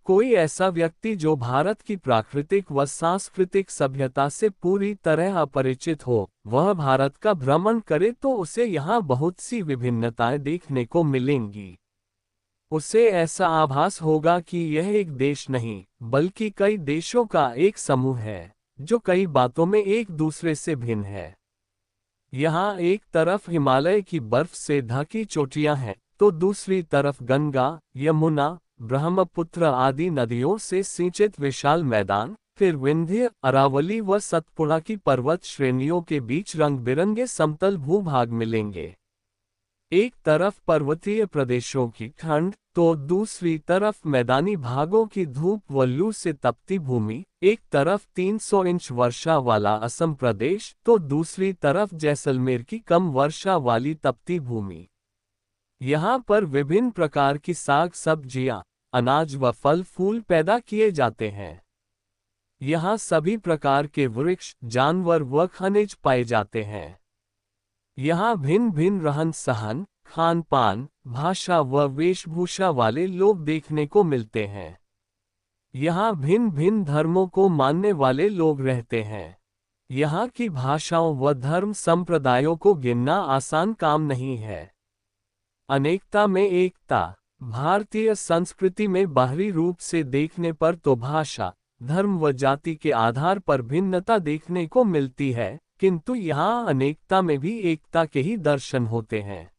कोई ऐसा व्यक्ति जो भारत की प्राकृतिक व सांस्कृतिक सभ्यता से पूरी तरह अपरिचित हो, वह भारत का भ्रमण करे तो उसे यहाँ बहुत सी विभिन्नताएं देखने को मिलेंगी। उसे ऐसा आभास होगा कि यह एक देश नहीं, बल्कि कई देशों का एक समूह है, जो कई बातों में एक दूसरे से भिन्न है। यहाँ एक तरफ हिमालय की बर्फ से ढकी चोटियां हैं, तो दूसरी तरफ गंगा, यमुना, ब्रह्मपुत्र आदि नदियों से सिंचित विशाल मैदान, फिर विंध्य, अरावली व सतपुड़ा की पर्वत श्रेणियों के बीच रंग बिरंगे समतल भूभाग मिलेंगे। एक तरफ पर्वतीय प्रदेशों की ठंड, तो दूसरी तरफ मैदानी भागों की धूप व लू से तपती भूमि, एक तरफ 300 इंच वर्षा वाला असम प्रदेश, तो दूसरी तरफ जैसलमेर की कम वर्षा वाली तपती भूमि। यहाँ पर विभिन्न प्रकार की साग सब्जियां, अनाज व फल फूल पैदा किए जाते हैं। यहाँ सभी प्रकार के वृक्ष, जानवर व खनिज पाए जाते हैं। यहाँ भिन्न भिन्न रहन सहन, खान पान, भाषा व वेशभूषा वाले लोग देखने को मिलते हैं। यहाँ भिन्न भिन्न धर्मों को मानने वाले लोग रहते हैं। यहाँ की भाषाओं व धर्म संप्रदायों को गिनना आसान काम नहीं है। अनेकता में एकता। भारतीय संस्कृति में बाहरी रूप से देखने पर तो भाषा, धर्म व जाति के आधार पर भिन्नता देखने को मिलती है, किंतु यहाँ अनेकता में भी एकता के ही दर्शन होते हैं।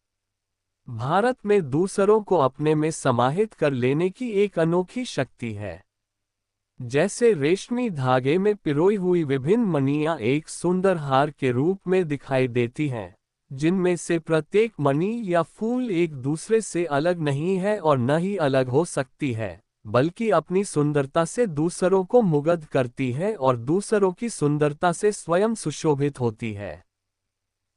भारत में दूसरों को अपने में समाहित कर लेने की एक अनोखी शक्ति है। जैसे रेशमी धागे में पिरोई हुई विभिन्न मणियां एक सुंदर हार के रूप में दिखाई देती हैं, जिनमें से प्रत्येक मणि या फूल एक दूसरे से अलग नहीं है और न ही अलग हो सकती है, बल्कि अपनी सुंदरता से दूसरों को मुग्ध करती है और दूसरों की सुंदरता से स्वयं सुशोभित होती है।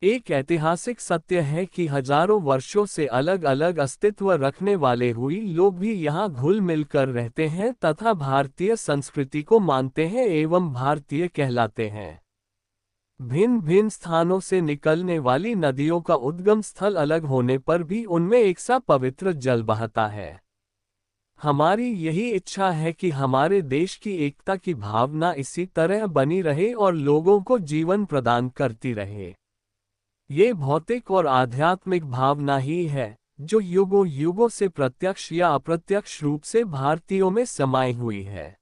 एक ऐतिहासिक सत्य है कि हजारों वर्षों से अलग अलग अस्तित्व रखने वाले हुई लोग भी यहाँ घुल मिलकर रहते हैं तथा भारतीय संस्कृति को मानते हैं एवं भारतीय कहलाते हैं। भिन्न भिन्न स्थानों से निकलने वाली नदियों का उद्गम स्थल अलग होने पर भी उनमें एक सा पवित्र जल बहता है। हमारी यही इच्छा है कि हमारे देश की एकता की भावना इसी तरह बनी रहे और लोगों को जीवन प्रदान करती रहे। ये भौतिक और आध्यात्मिक भावना ही है जो युगों युगों से प्रत्यक्ष या अप्रत्यक्ष रूप से भारतीयों में समाई हुई है।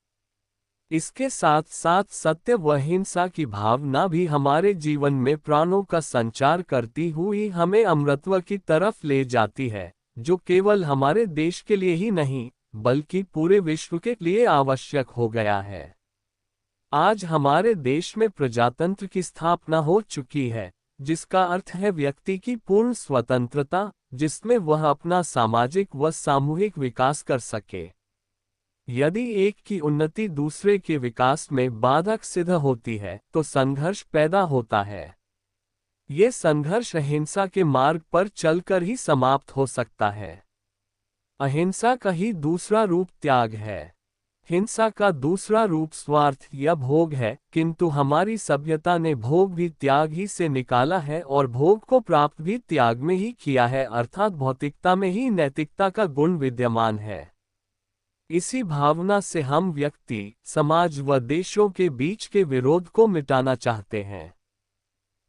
इसके साथ साथ सत्य व अहिंसा की भावना भी हमारे जीवन में प्राणों का संचार करती हुई हमें अमृतत्व की तरफ ले जाती है, जो केवल हमारे देश के लिए ही नहीं बल्कि पूरे विश्व के लिए आवश्यक हो गया है। आज हमारे देश में प्रजातंत्र की स्थापना हो चुकी है, जिसका अर्थ है व्यक्ति की पूर्ण स्वतंत्रता, जिसमें वह अपना सामाजिक व सामूहिक विकास कर सके। यदि एक की उन्नति दूसरे के विकास में बाधक सिद्ध होती है तो संघर्ष पैदा होता है। ये संघर्ष अहिंसा के मार्ग पर चलकर ही समाप्त हो सकता है। अहिंसा का ही दूसरा रूप त्याग है। हिंसा का दूसरा रूप स्वार्थ या भोग है, किंतु हमारी सभ्यता ने भोग भी त्याग ही से निकाला है और भोग को प्राप्त भी त्याग में ही किया है, अर्थात भौतिकता में ही नैतिकता का गुण विद्यमान है। इसी भावना से हम व्यक्ति, समाज व देशों के बीच के विरोध को मिटाना चाहते हैं।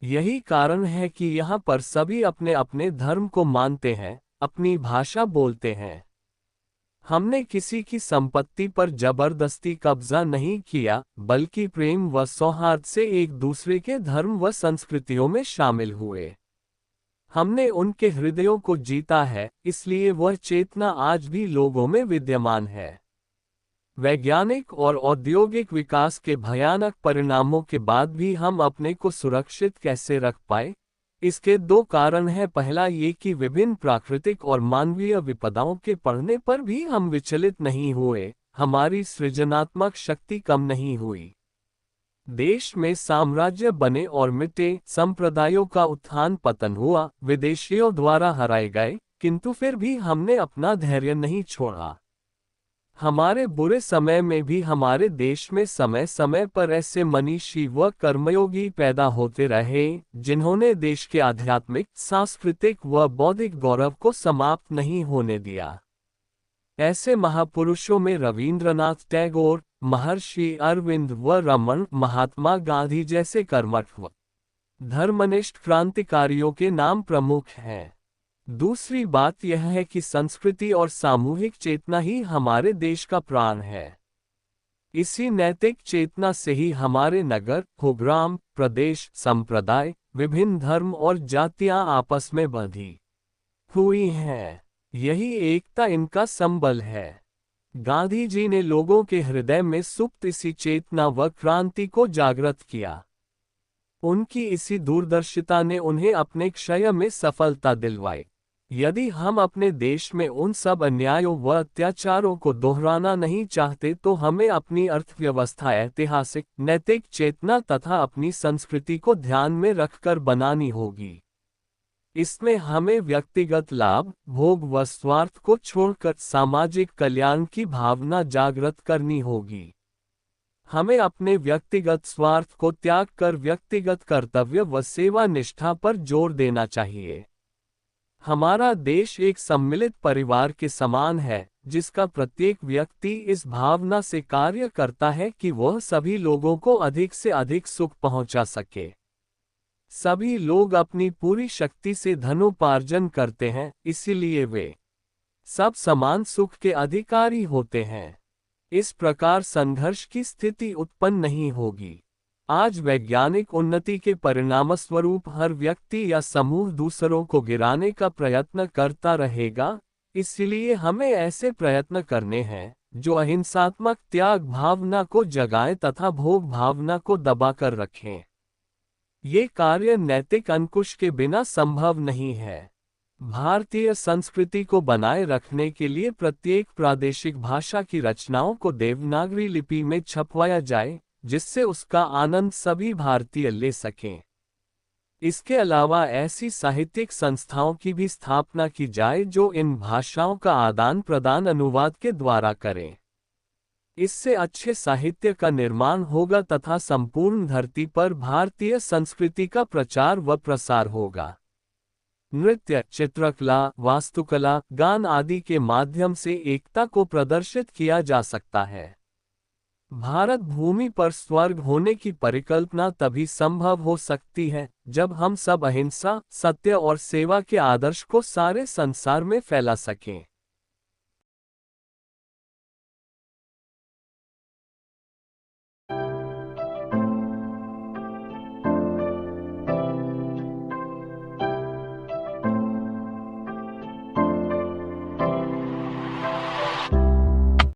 यही कारण है कि यहाँ पर सभी अपने अपने धर्म को मानते हैं, अपनी भाषा बोलते हैं। हमने किसी की संपत्ति पर जबरदस्ती कब्जा नहीं किया, बल्कि प्रेम व सौहार्द से एक दूसरे के धर्म व संस्कृतियों में शामिल हुए। हमने उनके हृदयों को जीता है, इसलिए वह चेतना आज भी लोगों में विद्यमान है। वैज्ञानिक और औद्योगिक विकास के भयानक परिणामों के बाद भी हम अपने को सुरक्षित कैसे रख पाए? इसके दो कारण हैं। पहला ये कि विभिन्न प्राकृतिक और मानवीय विपदाओं के पड़ने पर भी हम विचलित नहीं हुए, हमारी सृजनात्मक शक्ति कम नहीं हुई। देश में साम्राज्य बने और मिटे, संप्रदायों का उत्थान पतन हुआ, विदेशियों द्वारा हराए गए, किंतु फिर भी हमने अपना धैर्य नहीं छोड़ा। हमारे बुरे समय में भी हमारे देश में समय समय पर ऐसे मनीषी व कर्मयोगी पैदा होते रहे, जिन्होंने देश के आध्यात्मिक, सांस्कृतिक व बौद्धिक गौरव को समाप्त नहीं होने दिया। ऐसे महापुरुषों में रवींद्रनाथ टैगोर, महर्षि अरविंद व रमन महात्मा गांधी जैसे कर्मठ व धर्मनिष्ठ क्रांतिकारियों के नाम प्रमुख हैं। दूसरी बात यह है कि संस्कृति और सामूहिक चेतना ही हमारे देश का प्राण है। इसी नैतिक चेतना से ही हमारे नगर, ग्राम, प्रदेश, संप्रदाय, विभिन्न धर्म और जातियां आपस में बंधी हुई हैं। यही एकता इनका संबल है। गांधी जी ने लोगों के हृदय में सुप्त इसी चेतना व क्रांति को जागृत किया। उनकी इसी दूरदर्शिता ने उन्हें अपने क्षय में सफलता दिलवाई। यदि हम अपने देश में उन सब अन्यायों व अत्याचारों को दोहराना नहीं चाहते तो हमें अपनी अर्थव्यवस्था ऐतिहासिक, नैतिक चेतना तथा अपनी संस्कृति को ध्यान में रखकर बनानी होगी। इसमें हमें व्यक्तिगत लाभ, भोग व स्वार्थ को छोड़कर सामाजिक कल्याण की भावना जागृत करनी होगी। हमें अपने व्यक्तिगत स्वार्थ को त्याग कर व्यक्तिगत कर्तव्य व सेवा निष्ठा पर जोर देना चाहिए। हमारा देश एक सम्मिलित परिवार के समान है, जिसका प्रत्येक व्यक्ति इस भावना से कार्य करता है कि वह सभी लोगों को अधिक से अधिक सुख पहुंचा सके। सभी लोग अपनी पूरी शक्ति से धनोपार्जन करते हैं, इसीलिए वे सब समान सुख के अधिकारी होते हैं। इस प्रकार संघर्ष की स्थिति उत्पन्न नहीं होगी। आज वैज्ञानिक उन्नति के परिणामस्वरूप हर व्यक्ति या समूह दूसरों को गिराने का प्रयत्न करता रहेगा, इसलिए हमें ऐसे प्रयत्न करने हैं जो अहिंसात्मक त्याग भावना को जगाएं तथा भोग भावना को दबाकर रखें। ये कार्य नैतिक अंकुश के बिना संभव नहीं है। भारतीय संस्कृति को बनाए रखने के लिए प्रत्येक प्रादेशिक भाषा की रचनाओं को देवनागरी लिपि में छपवाया जाए, जिससे उसका आनंद सभी भारतीय ले सकें। इसके अलावा ऐसी साहित्यिक संस्थाओं की भी स्थापना की जाए जो इन भाषाओं का आदान प्रदान अनुवाद के द्वारा करें। इससे अच्छे साहित्य का निर्माण होगा तथा संपूर्ण धरती पर भारतीय संस्कृति का प्रचार व प्रसार होगा। नृत्य, चित्रकला, वास्तुकला, गान आदि के माध्यम से एकता को प्रदर्शित किया जा सकता है। भारत भूमि पर स्वर्ग होने की परिकल्पना तभी संभव हो सकती है जब हम सब अहिंसा, सत्य और सेवा के आदर्श को सारे संसार में फैला सकें।